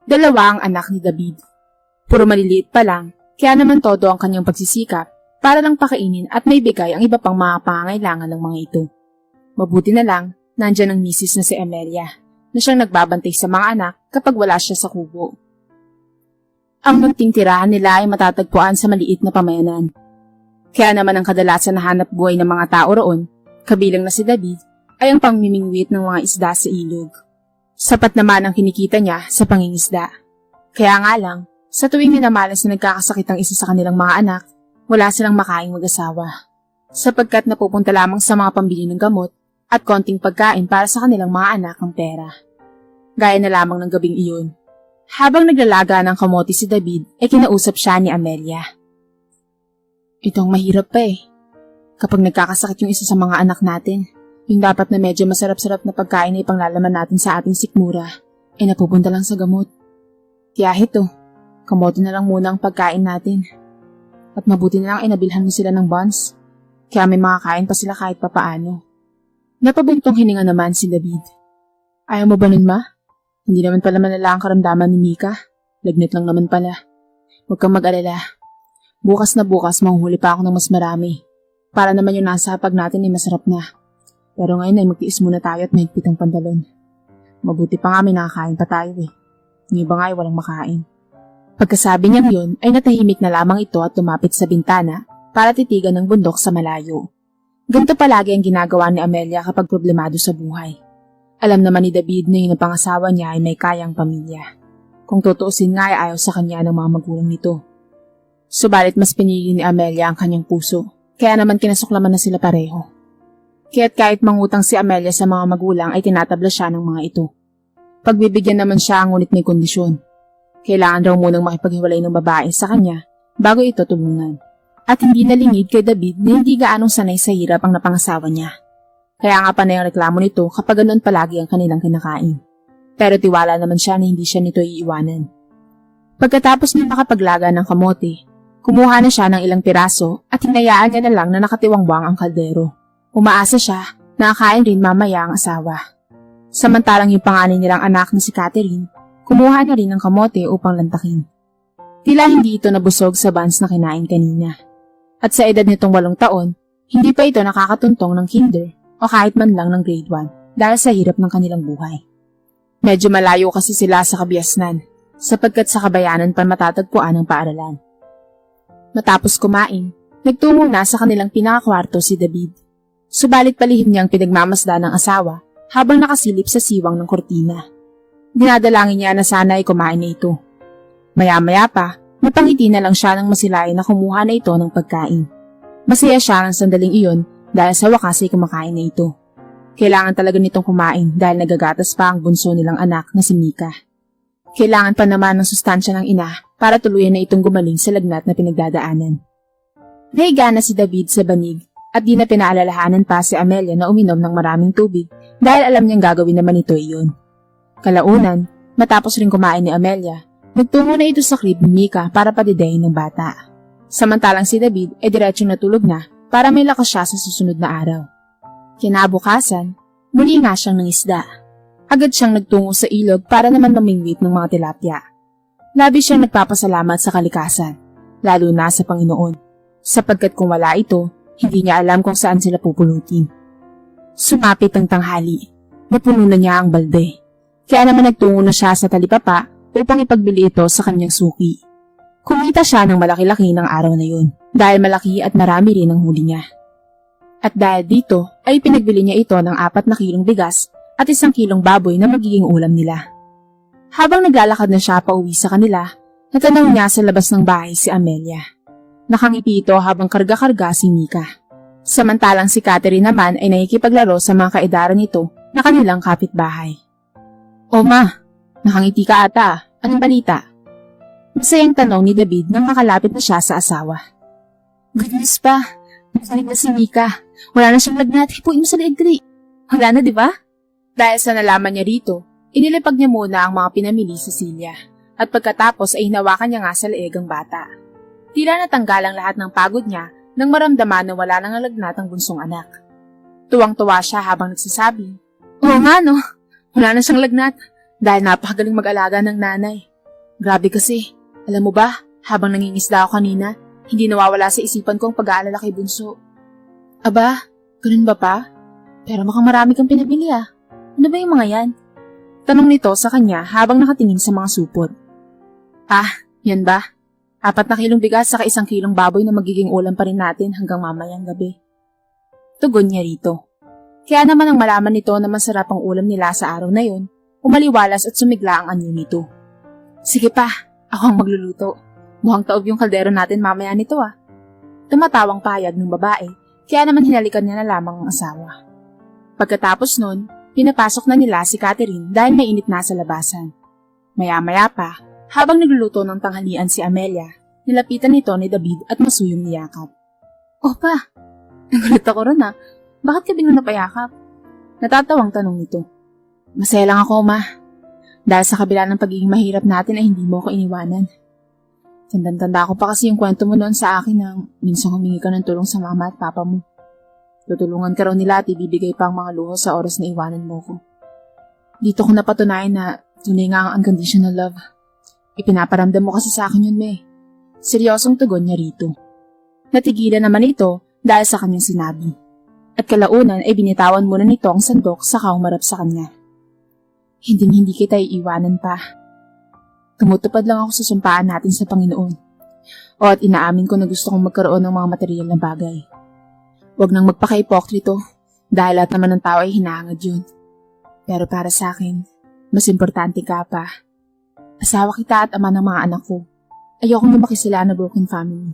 Dalawa ang anak ni David. Puro maliliit pa lang, kaya naman todo ang kanyang pagsisikap para lang pakainin at may bigay ang iba pang mga pangangailangan ng mga ito. Mabuti na lang, nandyan ang misis na si Amelia, na siyang nagbabantay sa mga anak kapag wala siya sa kubo. Ang munting tirahan nila ay matatagpuan sa maliit na pamayanan. Kaya naman ang kadalasan na hanap buhay ng mga tao roon, kabilang na si David, ay ang pangmimingwit ng mga isda sa ilog. Sapat naman ang kinikita niya sa pangingisda. Kaya nga lang, sa tuwing minamalas na nagkakasakit ang isa sa kanilang mga anak, wala silang makaing mag-asawa. Sapagkat napupunta lamang sa mga pambili ng gamot at konting pagkain para sa kanilang mga anak ang pera. Gaya na lamang ng gabing iyon. Habang naglalaga ng kamote si David, ay kinausap siya ni Amelia. Ito ang mahirap pa eh. Kapag nagkakasakit yung isa sa mga anak natin, yung dapat na medyo masarap-sarap na pagkain na ipanglalaman natin sa ating sikmura, ay napupunta lang sa gamot. Kaya ito, kamote na lang muna ang pagkain natin. At mabuti na lang ay nabilhan mo sila ng buns, kaya may makakain pa sila kahit papaano. Napabuntong hininga naman si David. Ayaw mo ba nun, ma? Hindi naman pala malala ang karamdaman ni Mika. Lagnat lang naman pala. Huwag kang mag-alala. Bukas na bukas manghuli pa ako ng mas marami. Para naman yung nasa hapag natin ay masarap na. Pero ngayon ay magtiis muna tayo at mahigpit ang pantalon. Mabuti pa nga may nakakain pa tayo eh. Yung iba nga ay walang makain. Pagkasabi niyang yun ay natahimik na lamang ito at lumapit sa bintana para titigan ng bundok sa malayo. Ganito palagi ang ginagawa ni Amelia kapag problemado sa buhay. Alam naman ni David na yung pangasawa niya ay may kayang pamilya. Kung tutuusin nga ay ayaw sa kanya ng mga magulang nito. Subalit mas pinili ni Amelia ang kanyang puso, kaya naman kinasuklaman na sila pareho. Kaya't kahit mangutang si Amelia sa mga magulang ay tinatabla siya ng mga ito. Pagbibigyan naman siya ngunit may kondisyon. Kailangan raw munang makipaghiwalay ng babae sa kanya bago ito tulungan. At hindi nalingid kay David na hindi gaanong sanay sa hirap ang napangasawa niya. Kaya nga panay ang reklamo nito kapag ganoon palagi ang kanilang kinakain. Pero tiwala naman siya na hindi siya nito iiwanan. Pagkatapos niya makapaglaga ng kamote, kumuha na siya ng ilang piraso at hinayaan niya na lang na nakatiwangwang ang kaldero. Umaasa siya na akain rin mamaya ang asawa. Samantalang yung panganay nilang anak na si Catherine, kumuha na rin ng kamote upang lantakin. Tila hindi ito nabusog sa buns na kinain kanina. At sa edad nitong 8 taon, hindi pa ito nakakatuntong ng kinder o kahit man lang ng grade 1 dahil sa hirap ng kanilang buhay. Medyo malayo kasi sila sa Kabiasnan, sapagkat sa Kabayanan pa matatagpuan ang paaralan. Matapos kumain, nagtungo na sa kanilang pinakakwarto si David. Subalit palihim niyang pinagmamasdan ng asawa habang nakasilip sa siwang ng kortina. Dinadalangin niya na sana ay kumain na ito. Maya-maya pa, napangiti na lang siya nang masilayan na kumuha na ito ng pagkain. Masaya siya ng sandaling iyon dahil sa wakas ay kumakain na ito. Kailangan talaga nitong kumain dahil nagagatas pa ang bunso nilang anak na si Mika. Kailangan pa naman ng sustansya ng ina para tuluyan na itong gumaling sa lagnat na pinagdadaanan. Nahiga na si David sa banig at di na pinaalalahanan pa si Amelia na uminom ng maraming tubig dahil alam niyang gagawin naman ito iyon. Kalaunan, matapos rin kumain ni Amelia, nagtungo na ito sa crib ni Mika para padidayin ng bata. Samantalang si David ay diretsyong natulog na para may lakas siya sa susunod na araw. Kinabukasan, muli nga siyang nangisda. Agad siyang nagtungo sa ilog para naman mamingwit ng mga tilapia. Labis siyang nagpapasalamat sa kalikasan, lalo na sa Panginoon, sapagkat kung wala ito, hindi niya alam kung saan sila pupulutin. Sumapit ang tanghali, napuno na niya ang balde. Kaya naman nagtungo na siya sa talipapa upang ipagbili ito sa kanyang suki. Kumita siya ng malaki-laki ng araw na yun, dahil malaki at marami rin ang huli niya. At dahil dito, ay pinagbili niya ito ng 4 kilong bigas at 1 kilong baboy na magiging ulam nila. Habang naglalakad na siya pauwi sa kanila, natanaw niya sa labas ng bahay si Amelia. Nakangiti ito habang karga-karga si Mika. Samantalang si Catherine naman ay nakikipaglaro sa mga kaedaran nito na kanilang kapitbahay. "O ma, nakangiti ka ata. Anong balita?" Masayang tanong ni David nang makalapit na siya sa asawa. "Good news pa. Nasalig na si Mika. Wala na siyang lagnat. Hipuin mo sa leeg dali. Wala na, di ba?" Dahil sa nalaman niya rito, inilipag niya muna ang mga pinamili sa silya. At pagkatapos ay hinawakan niya nga sa leeg ang bata. Tila natanggal ang lahat ng pagod niya nang maramdaman na wala nang lagnat ang bunsong anak. Tuwang-tuwa siya habang nagsasabi, "Oo nga no, wala na siyang lagnat dahil napakagaling mag-alaga ng nanay. Grabe kasi. Alam mo ba, habang nangingisda ako kanina, hindi nawawala sa isipan ko ang pag-aalala kay Bunso. Aba, ganun ba pa? Pero mukhang marami kang pinabili ah. Ano ba yung mga yan? Tanong nito sa kanya habang nakatingin sa mga supot. Ah, yan ba? 4 na kilong bigas saka 1 kilong baboy na magiging ulam pa rin natin hanggang mamayang gabi. Tugon niya rito. Kaya naman ang malaman nito na masarap ang ulam nila sa araw na yon, umaliwalas at sumigla ang anyo nito. Sige pa, ako ang magluluto. Mukhang taob yung kaldero natin mamaya nito ah. Tumatawang payag ng babae, kaya naman hinalikan niya na lamang ang asawa. Pagkatapos nun, pinapasok na nila si Catherine dahil mainit na sa labasan. Maya-maya pa, habang nagluluto ng tanghalian si Amelia, nilapitan nito ni David at masuyong niyakap. Opa, nagulat ako ron ah. Bakit ka biglang napayakap? Natatawang tanong nito. Masaya lang ako, ma. Dahil sa kabila ng pagiging mahirap natin ay hindi mo ako iniwanan. Tandang-tanda ko pa kasi yung kwento mo noon sa akin na minsan humingi ka ng tulong sa mama at papa mo. Tutulungan ka raw nila at ibibigay pa ang mga luho sa oras na iwanan mo ko. Dito ko napatunayan na tunay nga ang unconditional love. Ipinaparamdam mo kasi sa akin yun, me. Seryosong tugon niya rito. Natigilan naman ito dahil sa kanyang sinabi. At kalaunan ay binitawan muna nito ang sandok saka umarap sa kanya. Hindi kita iiwanan pa. Tumutupad lang ako sa sumpaan natin sa Panginoon. O at inaamin ko na gusto kong magkaroon ng mga material na bagay. Huwag nang magpaka-ipokrito dahil lahat naman ng tao ay hinahangad yun. Pero para sa akin, mas importante ka pa. Asawa kita at ama ng mga anak ko. Ayokong lumaki sila na broken family.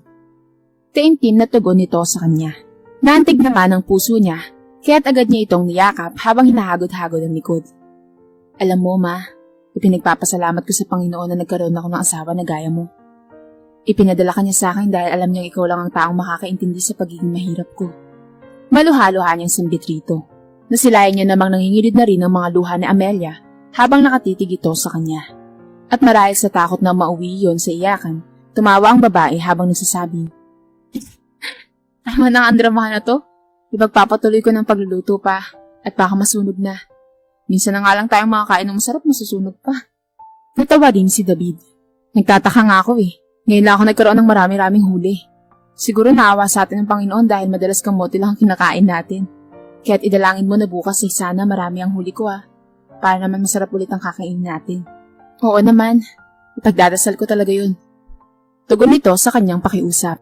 Taimtim na tugon nito sa kanya. Naantig naman ang puso niya, kaya't agad niya itong niyakap habang hinahagod-hagod ang likod. Alam mo, ma, ipinagpapasalamat ko sa Panginoon na nagkaroon ako ng asawa na gaya mo. Ipinadala ka niya sa akin dahil alam niyang ikaw lang ang taong makakaintindi sa pagiging mahirap ko. Maluha-luha niyang sambit rito. Nasilayan niya namang nangingilid na rin ang mga luha ni Amelia habang nakatitig ito sa kanya. At marahil sa takot na mauwi yon sa iyakan, tumawa ang babae habang nagsasabi, Tama na ang dramahan na to. Ipagpapatuloy ko ng pagluluto pa at baka masunog na. Minsan na nga lang tayong makakain ng masarap, masusunog pa. Natawa din si David. Nagtataka nga ako eh. Ngayon lang ako nagkaroon ng marami-raming huli. Siguro naawa sa atin ng Panginoon dahil madalas kamote lang ang kinakain natin. Kaya't idalangin mo na bukas ay sana marami ang huli ko para naman masarap ulit ang kakainin natin. Oo naman. Ipagdadasal ko talaga yun. Tugon nito sa kanyang pakiusap.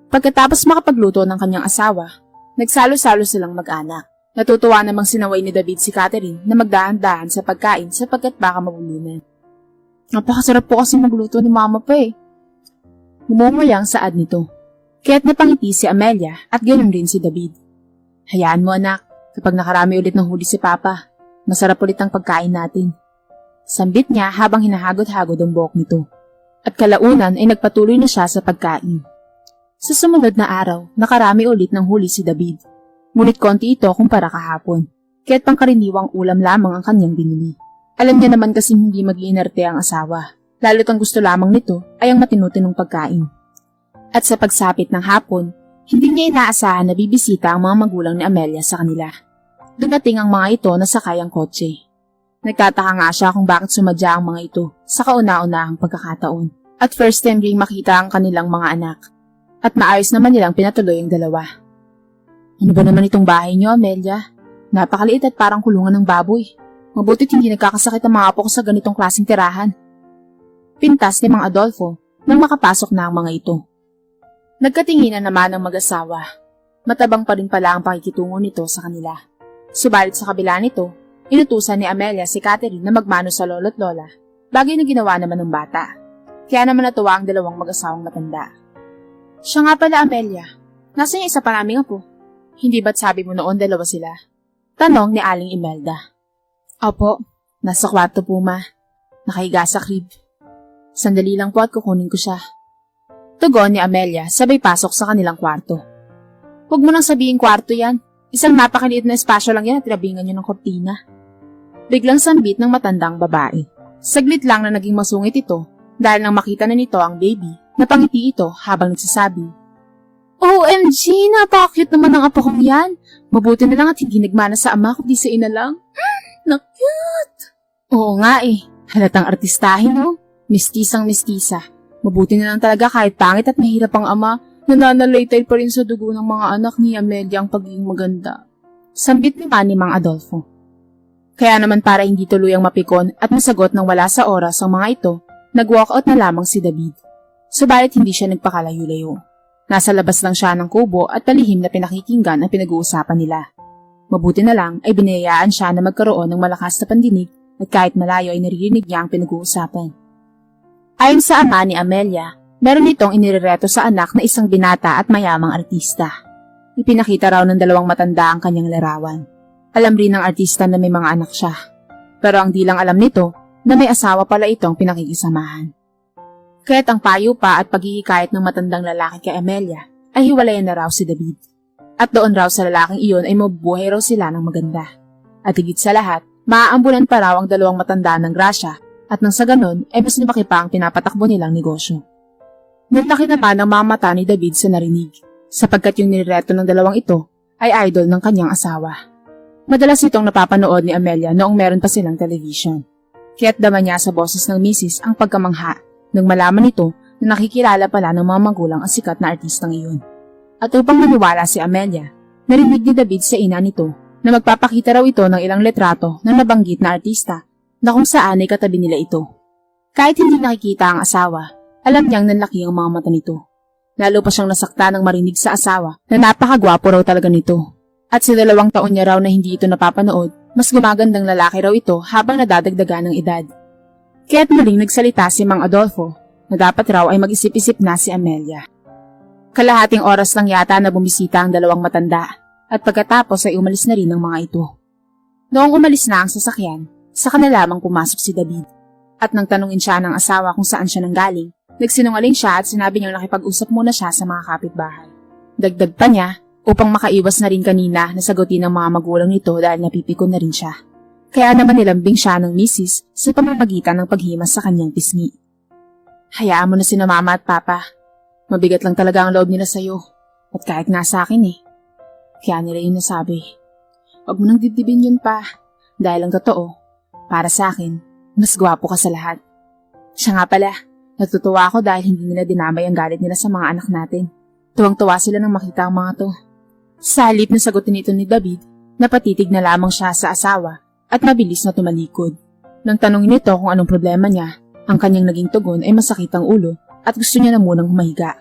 Pagkatapos makapagluto ng kanyang asawa, nagsalo-salo silang mag-anak. Natutuwa namang sinaway ni David si Catherine na magdahan-dahan sa pagkain sapagkat baka mabulunan. Napakasarap po kasi magluto ni mama pa eh. Bumumayang saad nito. Kaya't napangiti si Amelia at ganoon rin si David. Hayaan mo anak, kapag nakarami ulit ng huli si Papa, masarap ulit ang pagkain natin. Sambit niya habang hinahagod-hagod ang buhok nito. At kalaunan ay nagpatuloy na siya sa pagkain. Sa sumunod na araw, nakarami ulit ng huli si David. Ngunit konti ito kumpara kahapon, kaya't pangkaraniwang ulam lamang ang kanyang binili. Alam niya naman kasi hindi mag-iinerte ang asawa, lalo't ang gusto lamang nito ay ang matinutinong pagkain. At sa pagsapit ng hapon, hindi niya inaasahan na bibisita ang mga magulang ni Amelia sa kanila. Dumating ang mga ito na sakay ang kotse. Nagtataka nga siya kung bakit sumadya ang mga ito sa kauna-unahang pagkakataon. At first time ring makita ang kanilang mga anak. At maayos naman nilang pinatuloy ang dalawa. Ano ba naman itong bahay niyo, Amelia? Napakaliit at parang kulungan ng baboy. Mabuti't hindi nagkakasakit ang mga apo ko sa ganitong klaseng tirahan. Pintas ni Mang Adolfo nang makapasok na ang mga ito. Nagkatinginan naman ang mag-asawa. Matabang pa rin pala ang pakikitungo nito sa kanila. Subalit sa kabila nito, inutusan ni Amelia si Catherine na magmano sa lolo't lola, bagay na ginawa naman ng bata. Kaya naman natuwa ang dalawang mag-asawang matanda. Siya nga pala, Amelia. Nasaan yung isa pa naming apo? Hindi ba't sabi mo noon dalawa sila? Tanong ni Aling Imelda. Opo, nasa kwarto po ma. Nakahiga sa crib. Sandali lang po at kukunin ko siya. Tugon ni Amelia sabay pasok sa kanilang kwarto. Huwag mo nang sabihin kwarto yan. Isang napakaliit na espasyo lang yan at tinabingan nyo ng kortina. Biglang sambit ng matandang babae. Saglit lang na naging masungit ito dahil nang makita na nito ang baby, napangiti ito habang nagsasabi. OMG, napaka-cute naman ang apo kong yan. Mabuti na lang at hindi nagmana sa ama kundi sa ina lang. Na-cute! Oo nga eh, halatang artistahin no? Mistisang mistisa. Mabuti na lang talaga kahit pangit at mahirap ang ama, nananalaytay pa rin sa dugo ng mga anak ni Amelia ang pagiging maganda. Sambit naman ni Mang Adolfo. Kaya naman para hindi tuluyang mapikon at masagot ng wala sa oras ang mga ito, nag-walkout na lamang si David. Subalit hindi siya nagpakalayo-layo. Nasa labas lang siya ng kubo at palihim na pinakikinggan ang pinag-uusapan nila. Mabuti na lang ay binayaan siya na magkaroon ng malakas na pandinig at kahit malayo ay naririnig niya ang pinag-uusapan. Ayon sa ama ni Amelia, meron itong inirereto sa anak na isang binata at mayamang artista. Ipinakita raw ng dalawang matanda ang kanyang larawan. Alam rin ng artista na may mga anak siya. Pero ang di lang alam nito na may asawa pala itong pinakikisamahan. Kaya't ang payo pa at paghihikayat ng matandang lalaki kay Amelia ay hiwalayan na raw si David. At doon raw sa lalaking iyon ay mabubuhay raw sila ng maganda. At higit sa lahat, maaambulan pa raw ang dalawang matanda ng grasya at nang sa ganon ay mas lumaki pa ang pinapatakbo nilang negosyo. Nalaki naman ang mga mata ni David sa narinig, sapagkat yung nireto ng dalawang ito ay idol ng kanyang asawa. Madalas itong napapanood ni Amelia noong meron pa silang television. Kaya't dama niya sa boses ng misis ang pagkamangha nang malaman nito na nakikilala pala ng mga magulang ang sikat na artistang iyon. At upang maniwala si Amelia, narinig ni David sa ina nito na magpapakita raw ito ng ilang letrato ng nabanggit na artista na kung saan ay katabi nila ito. Kahit hindi nakikita ang asawa, alam niyang nanlaki ang mga mata nito. Lalo pa siyang nasakta nang marinig sa asawa na napakagwapo raw talaga nito. At sa 2 taon niya raw na hindi ito napapanood, mas gumagandang lalaki raw ito habang nadadagdagan ng edad. Kaya't muling nagsalita si Mang Adolfo na dapat raw ay mag-isip-isip na si Amelia. Kalahating oras lang yata na bumisita ang dalawang matanda at pagkatapos ay umalis na rin ang mga ito. Noong umalis na ang sasakyan, saka na lamang pumasok si David. At nang tanungin siya ng asawa kung saan siya nanggaling, nagsinungaling siya at sinabi niyang nakipag-usap muna siya sa mga kapitbahay. Dagdag pa niya, upang makaiwas na rin kanina na sagutin ng mga magulang nito dahil napipikon na rin siya. Kaya naman nilambing siya ng misis sa pamamagitan ng paghimas sa kanyang pisngi. Hayaan mo na sina mama at papa. Mabigat lang talaga ang loob nila sa'yo. At kahit nga sa akin Kaya nila yun nasabi. Huwag mo nang dibdibin yun pa. Dahil ang totoo, para sa akin, mas gwapo ka sa lahat. Siya nga pala, natutuwa ako dahil hindi nila dinamay ang galit nila sa mga anak natin. Tuwang-tuwa sila nang makita ang mga to. Sa halip na sagutin ito ni David, napatitig na lamang siya sa asawa at mabilis na tumalikod. Nang tanongin nito kung anong problema niya, ang kanyang naging tugon ay masakit ang ulo at gusto niya na munang humahiga.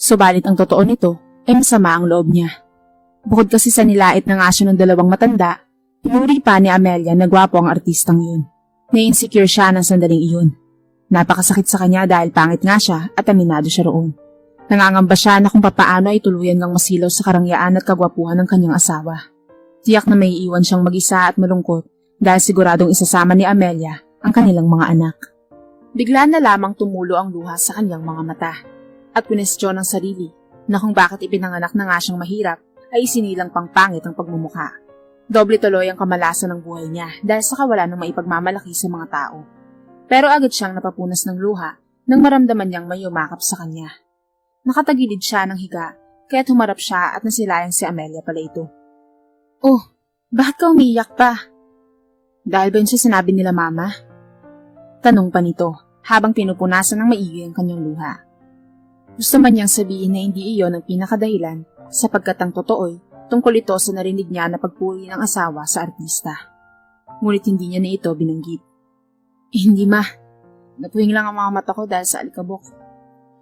Subalit ang totoo nito ay masama ang loob niya. Bukod kasi sa nilait ng asyo ng dalawang matanda, pinuri pa ni Amelia na gwapo ang artistang yun. Na-insecure siya ng sandaling iyon. Napakasakit sa kanya dahil pangit nga siya at aminado siya roon. Nangangamba siya na kung papaano ay tuluyan ngang masilaw sa karangyaan at kagwapuhan ng kanyang asawa. Tiyak na may iwan siyang mag-isa at malungkot dahil siguradong isasama ni Amelia ang kanilang mga anak. Bigla na lamang tumulo ang luha sa kanyang mga mata at kwestiyon ng sarili na kung bakit ipinanganak na nga siyang mahirap ay isinilang pang pangit ang pagmumukha. Doble tuloy ang kamalasan ng buhay niya dahil sa kawalan ng maipagmamalaki sa mga tao. Pero agad siyang napapunas ng luha nang maramdaman niyang may umakap sa kanya. Nakatagilid siya ng higa, kaya't humarap siya at nasilayang si Amelia pala ito. Oh, bakit ka umiiyak pa? Dahil ba yun sa sinabi nila mama? Tanong pa nito, habang pinupunasan ng maigi ang kanyang luha. Gusto man niyang sabihin na hindi iyon ang pinakadahilan, sapagkat ang totoo'y tungkol ito sa narinig niya na pagpuri ng asawa sa artista. Ngunit hindi niya na ito binanggit. Hindi ma, natuwing lang ang mga mata ko dahil sa alikabok.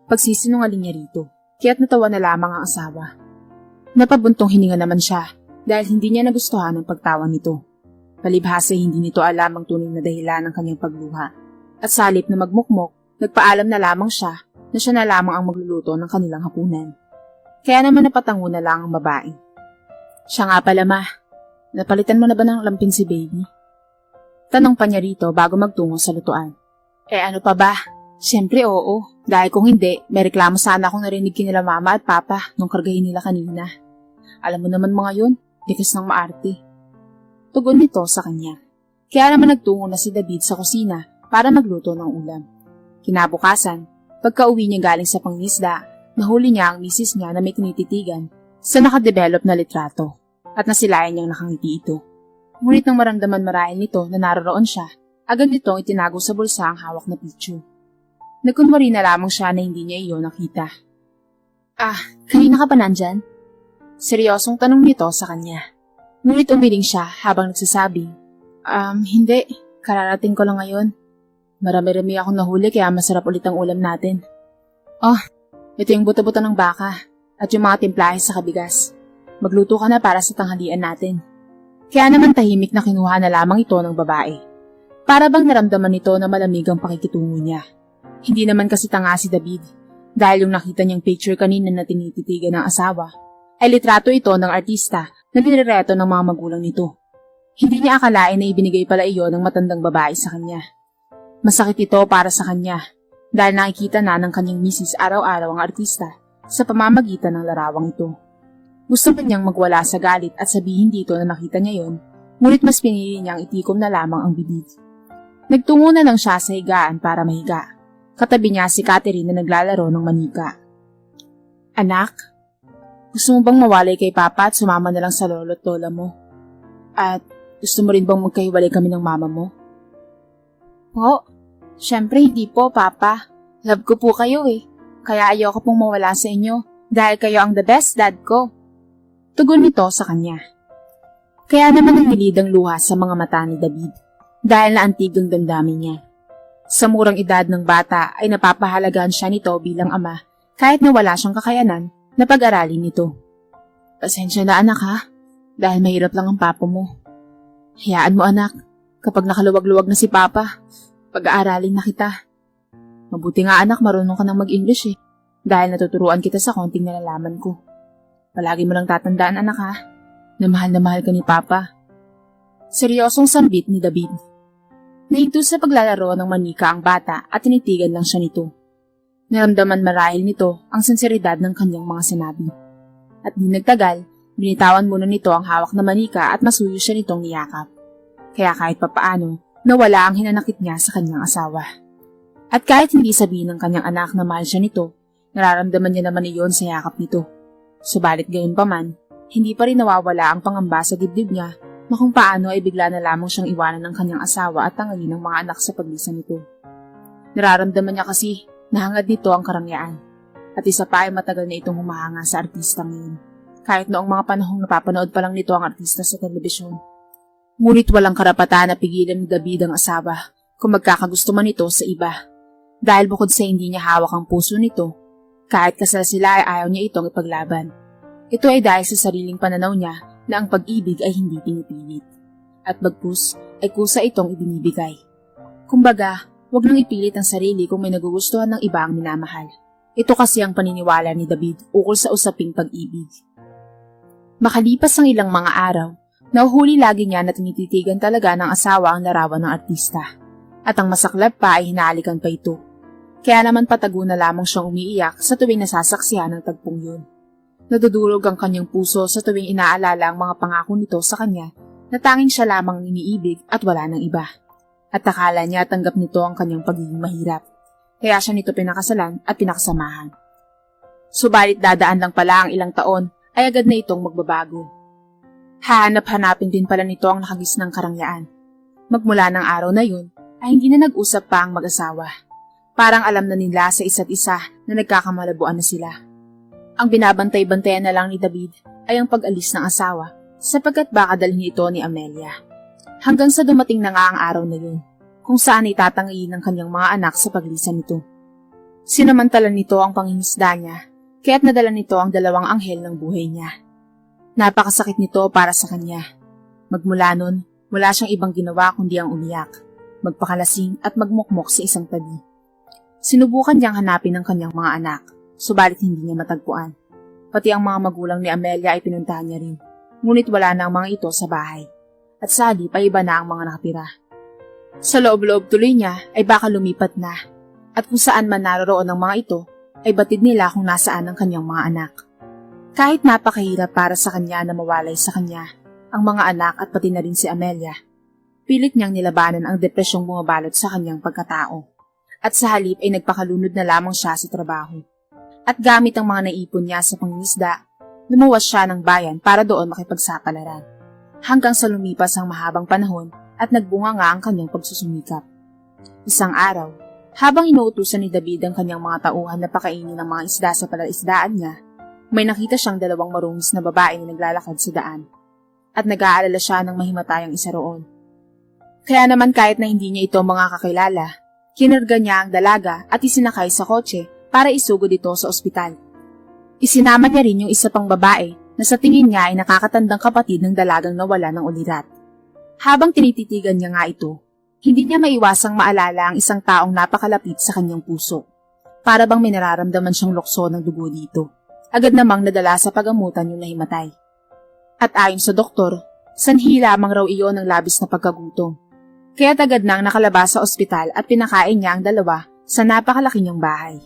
Pagsisinungaling niya rito, kaya't natawa na lamang ang asawa. Napabuntong hininga naman siya dahil hindi niya nagustuhan ang pagtawa nito. Palibhasa hindi nito alam ang tunay na dahilan ng kanyang pagluha. At sa halip na magmukmok, nagpaalam na lamang siya na siya na lamang ang magluluto ng kanilang hapunan. Kaya naman napatango na lang ang babae. Siya nga pala ma, napalitan mo na ba ng lampin si baby? Tanong pa niya rito bago magtungo sa lutuan. Ano pa ba? Siyempre oo, dahil kung hindi, may reklamo sana akong narinig kinila mama at papa nung kargahin nila kanina. Alam mo naman mga yun, likas ng maarte. Tugon nito sa kanya. Kaya naman nagtungo na si David sa kusina para magluto ng ulam. Kinabukasan, pagka-uwi niya galing sa pangisda, nahuli niya ang misis niya na may tinititigan sa nakadevelop na litrato at nasilayan niyang nakangiti ito. Ngunit nang maramdaman marahil nito na naroroon siya, Agad nitong itinago sa bulsa ang hawak na picture. Nagkunwari na lamang siya na hindi niya iyon nakita. Kanina ka pa nandyan? Seryosong tanong nito sa kanya. Ngunit umiling siya habang nagsasabing, Hindi. Kararating ko lang ngayon. Marami-rami akong nahuli kaya masarap ulit ang ulam natin. Ito yung buto-buto ng baka at yung mga timplahe sa kabigas. Magluto ka na para sa tanghalian natin. Kaya naman tahimik na kinuha na lamang ito ng babae. Para bang naramdaman nito na malamig ang pakikitungo niya. Hindi naman kasi tanga si David dahil yung nakita niyang picture kanina na tinititigan ng asawa ay litrato ito ng artista na nirereto ng mga magulang nito. Hindi niya akalain na ibinigay pala iyon ng matandang babae sa kanya. Masakit ito para sa kanya dahil nakikita na ng kanyang misis araw-araw ang artista sa pamamagitan ng larawang ito. Gusto pa niyang magwala sa galit at sabihin dito na nakita niya yon, ngunit mas pinili niyang itikom na lamang ang bibig. Nagtungo na lang siya sa higaan para mahiga. Katabi niya si Catherine na naglalaro ng manika. Anak, gusto mo bang mawalay kay Papa at sumama na lang sa lolo at lola mo? At gusto mo rin bang magkahiwalay kami ng mama mo? Syempre hindi po, Papa. Love ko po kayo eh. Kaya ayoko pong mawala sa inyo dahil kayo ang the best dad ko. Tugon nito sa kanya. Kaya naman nangilid ang luha sa mga mata ni David dahil naantig ang damdamin niya. Sa murang edad ng bata ay napapahalagaan siya nito bilang ama kahit na wala siyang kakayanan na pag-aralin nito. Pasensya na anak ha, dahil mahirap lang ang papa mo. Hayaan mo anak, kapag nakaluwag-luwag na si Papa, pag-aaralin na kita. Mabuti nga anak marunong ka nang mag-English eh, dahil natuturuan kita sa konting nalalaman ko. Palagi mo lang tatandaan anak ha, na mahal ka ni Papa. Seryosong sambit ni David. Nahinto sa paglalaro ng manika ang bata at tinitigan lang siya nito. Naramdaman marahil nito ang sinseridad ng kanyang mga sinabi. At di nagtagal, binitawan muna nito ang hawak na manika at masuyo siya nitong niyakap. Kaya kahit papaano, nawala ang hinanakit niya sa kanyang asawa. At kahit hindi sabihin ng kanyang anak na mahal siya nito, nararamdaman niya naman iyon sa yakap nito. Subalit gayon pa man, hindi pa rin nawawala ang pangamba sa dibdib niya na kung paano ay bigla na lamang siyang iwanan ng kanyang asawa at tanggalin ng mga anak sa paglisan nito. Nararamdaman niya kasi na hangad nito ang karangyaan. At isa pa ay matagal na itong humahanga sa artista ngayon. Kahit noong mga panahong napapanood pa lang nito ang artista sa telebisyon. Ngunit walang karapatan na pigilan ni David ang asawa kung magkakagusto man ito sa iba. Dahil bukod sa hindi niya hawak ang puso nito, kahit kasal sila ay ayaw niya itong ipaglaban. Ito ay dahil sa sariling pananaw niya na ang pag-ibig ay hindi pinipilit. At bagkus ay kusa itong ibinibigay. Kumbaga, huwag nang ipilit ang sarili kung may nagugustuhan ng iba ang minamahal. Ito kasi ang paniniwala ni David ukol sa usaping pag-ibig. Makalipas ang ilang mga araw, nauhuli lagi niya na tinititigan talaga ng asawa ang larawan ng artista. At ang masaklap pa ay hinahalikan pa ito. Kaya naman patago na lamang siyang umiiyak sa tuwing nasasaksihan ng tagpong yun. Nadudurog ang kanyang puso sa tuwing inaalala ang mga pangako nito sa kanya na tanging siya lamang iniibig at wala ng iba. At akala niya tanggap nito ang kanyang pagiging mahirap. Kaya siya nito pinakasalan at pinakasamahan. Subalit dadaan lang pala ang ilang taon ay agad na itong magbabago. Hahanap-hanapin din pala nito ang nakagis ng karangyaan. Magmula ng araw na yun ay hindi na nag-usap pa ang mag-asawa. Parang alam na nila sa isa't isa na nagkakamalabuan na sila. Ang binabantay-bantayan na lang ni David ay ang pag-alis ng asawa sapagkat baka dalhin ito ni Amelia. Hanggang sa dumating na nga ang araw na yun, kung saan itatangiin ng kanyang mga anak sa paglisan nito. Sinamantalan nito ang pangingisda niya, kaya't nadala nito ang dalawang anghel ng buhay niya. Napakasakit nito para sa kanya. Magmula nun, wala siyang ibang ginawa kundi ang umiyak, magpakalasing at magmukmok sa isang tabi. Sinubukan niyang hanapin ang kanyang mga anak, subalit hindi niya matagpuan. Pati ang mga magulang ni Amelia ay pinuntahan niya rin, ngunit wala na ang mga ito sa bahay. At sa halip ay iba na ang mga nakatira. Sa loob-loob tuloy niya ay baka lumipat na, at kung saan man naroroon ang mga ito, ay batid nila kung nasaan ang kanyang mga anak. Kahit napakahirap para sa kanya na mawalay sa kanya, ang mga anak at pati na rin si Amelia, pilit niyang nilabanan ang depresyong bumabalot sa kanyang pagkatao. At sa halip ay nagpakalunod na lamang siya sa trabaho. At gamit ang mga naipon niya sa pangingisda, lumuwas siya ng bayan para doon makipagsapalaran. Hanggang sa lumipas ang mahabang panahon at nagbunga nga ang kanyang pagsusumikap. Isang araw, habang inuutusan ni David ang kanyang mga tauhan na pakainin ng mga isda sa palaisdaan niya, may nakita siyang dalawang marungis na babae na naglalakad sa daan. At nag-aalala siya ng mahimatayang isa roon. Kaya naman kahit na hindi niya ito mga kakilala, kinarga niya ang dalaga at isinakay sa kotse para isugod ito sa ospital. Isinama niya rin yung isa pang babae na sa tingin niya ay nakakatandang kapatid ng dalagang nawala ng ulirat. Habang tinititigan niya nga ito, hindi niya maiwasang maalala ang isang taong napakalapit sa kanyang puso. Para bang may nararamdaman siyang lokso ng dugo dito. Agad namang nadala sa pagamutan yung nahimatay. At ayon sa doktor, sanhi lamang raw iyon ng labis na pagkagutom. Kaya agad nang nakalabas sa ospital at pinakain niya ang dalawa sa napakalaki niyang bahay.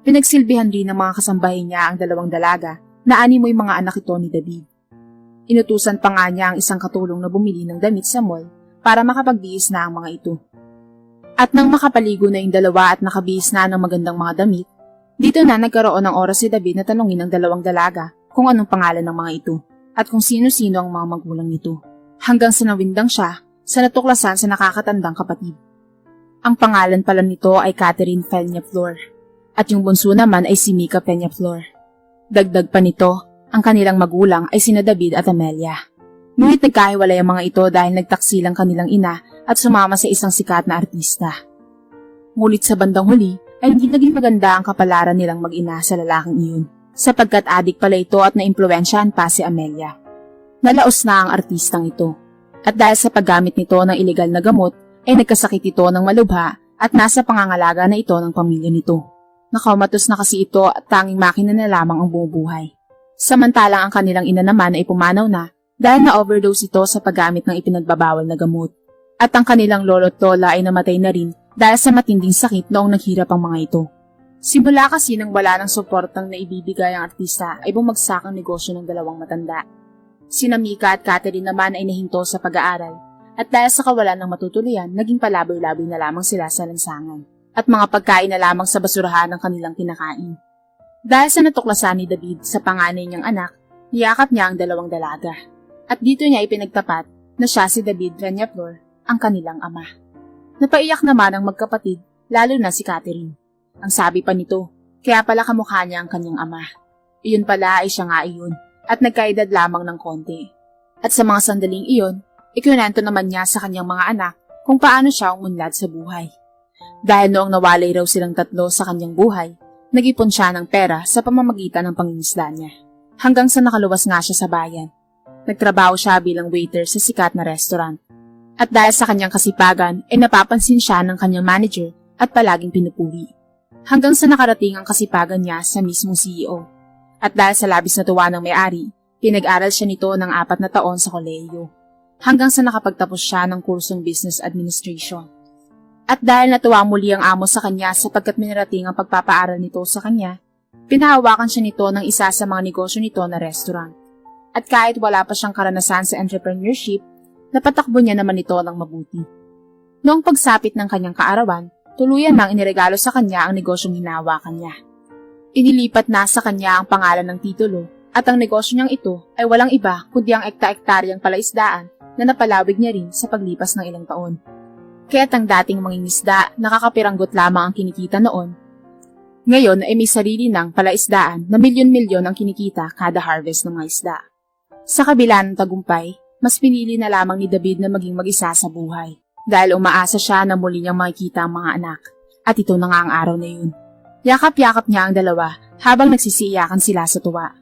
Pinagsilbihan rin ng mga kasambahay niya ang dalawang dalaga na animoy mga anak ito ni David. Inutusan pa nga niya ang isang katulong na bumili ng damit sa mall para makapagbihis na ang mga ito. At nang makapaligo na yung dalawa at nakabihis na ng magandang mga damit, dito na nagkaroon ng oras si David na tanungin ng dalawang dalaga kung anong pangalan ng mga ito at kung sino-sino ang mga magulang nito. Hanggang sa nawindang siya sa natuklasan sa nakakatandang kapatid. Ang pangalan pala nito ay Catherine Peñaflor at yung bunso naman ay si Mika Peñaflor. Dagdag pa nito, ang kanilang magulang ay sina David at Amelia. Ngunit nagkahiwalay ang mga ito dahil nagtaksilang kanilang ina at sumama sa isang sikat na artista. Ngunit sa bandang huli ay hindi naging maganda ang kapalaran nilang mag-ina sa lalaking iyon, sapagkat adik pala ito at naimpluwensyahan pa si Amelia. Nalaos na ang artistang ito, at dahil sa paggamit nito ng ilegal na gamot ay nagkasakit ito ng malubha at nasa pangangalaga na ito ng pamilya nito. Nakaumatos na kasi ito at tanging makina na lamang ang bumubuhay. Samantalang ang kanilang ina naman ay pumanaw na dahil na-overdose ito sa paggamit ng ipinagbabawal na gamot. At ang kanilang lolo at lola ay namatay na rin dahil sa matinding sakit noong naghirap ang mga ito. Simula kasi nang wala ng suportang na ibibigay ang artista ay bumagsak ang negosyo ng dalawang matanda. Sina Mika at Catherine naman ay nahinto sa pag-aaral at dahil sa kawalan ng matutuluyan, naging palaboy-laboy na lamang sila sa lansangan at mga pagkain na lamang sa basurahan ng kanilang kinakain. Dahil sa natuklasan ni David sa panganay niyang anak, niyakap niya ang dalawang dalaga. At dito niya ipinagtapat na siya si David Peñaflor, ang kanilang ama. Napaiyak naman ang magkapatid, lalo na si Catherine. Ang sabi pa nito, kaya pala kamukha niya ang kanyang ama. Iyon pala ay siya nga iyon, at nagkaedad lamang ng konti. At sa mga sandaling iyon, ikunento naman niya sa kanyang mga anak kung paano siya umunlad sa buhay. Dahil noong nawalay raw silang tatlo sa kanyang buhay, nag-ipon siya ng pera sa pamamagitan ng pangingisda niya. Hanggang sa nakaluwas nga siya sa bayan. Nagtrabaho siya bilang waiter sa sikat na restaurant. At dahil sa kanyang kasipagan, ay napapansin siya ng kanyang manager at palaging pinupuri. Hanggang sa nakarating ang kasipagan niya sa mismong CEO. At dahil sa labis na tuwa ng may-ari, pinag-aral siya nito ng 4 na taon sa kolehiyo. Hanggang sa nakapagtapos siya ng kursong business administration. At dahil natuwa muli ang amo sa kanya sapagkat minarating ang pagpapaaral nito sa kanya, pinahawakan siya nito ng isa sa mga negosyo nito na restaurant. At kahit wala pa siyang karanasan sa entrepreneurship, napatakbo niya naman ito ng mabuti. Noong pagsapit ng kanyang kaarawan, tuluyan nang iniregalo sa kanya ang negosyong hinahawakan niya. Inilipat na sa kanya ang pangalan ng titulo at ang negosyo niyang ito ay walang iba kundi ang ekta-ektaryang palaisdaan na napalawig niya rin sa paglipas ng ilang taon. Kaya't ang dating mangingisda nakakapiranggot lamang ang kinikita noon. Ngayon ay may sarili ng palaisdaan na milyon-milyon ang kinikita kada harvest ng mga isda. Sa kabila ng tagumpay, mas pinili na lamang ni David na maging mag-isa sa buhay dahil umaasa siya na muli niyang makikita ang mga anak. At ito na nga ang araw na yun. Yakap-yakap niya ang dalawa habang nagsisiyakan sila sa tuwa.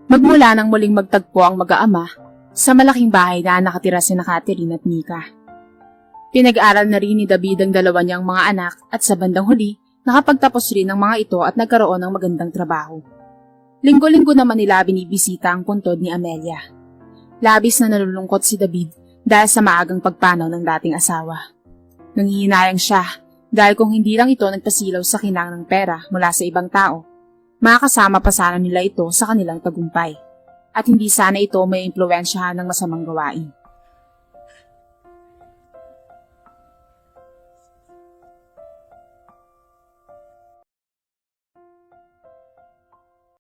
Magmula nang muling magtagpo ang mag-aama sa malaking bahay na nakatira sina Catherine at Mika. Pinag-aral na rin ni David ang dalawa niyang mga anak at sa bandang huli, nakapagtapos rin ang mga ito at nagkaroon ng magandang trabaho. Linggo-linggo naman nila binibisita ang puntod ni Amelia. Labis na nalulungkot si David dahil sa maagang pagpanaw ng dating asawa. Nanghihinayang siya dahil kung hindi lang ito nagpasilaw sa kinang ng pera mula sa ibang tao, makakasama pa sana nila ito sa kanilang tagumpay at hindi sana ito may impluwensyahan ng masamang gawain.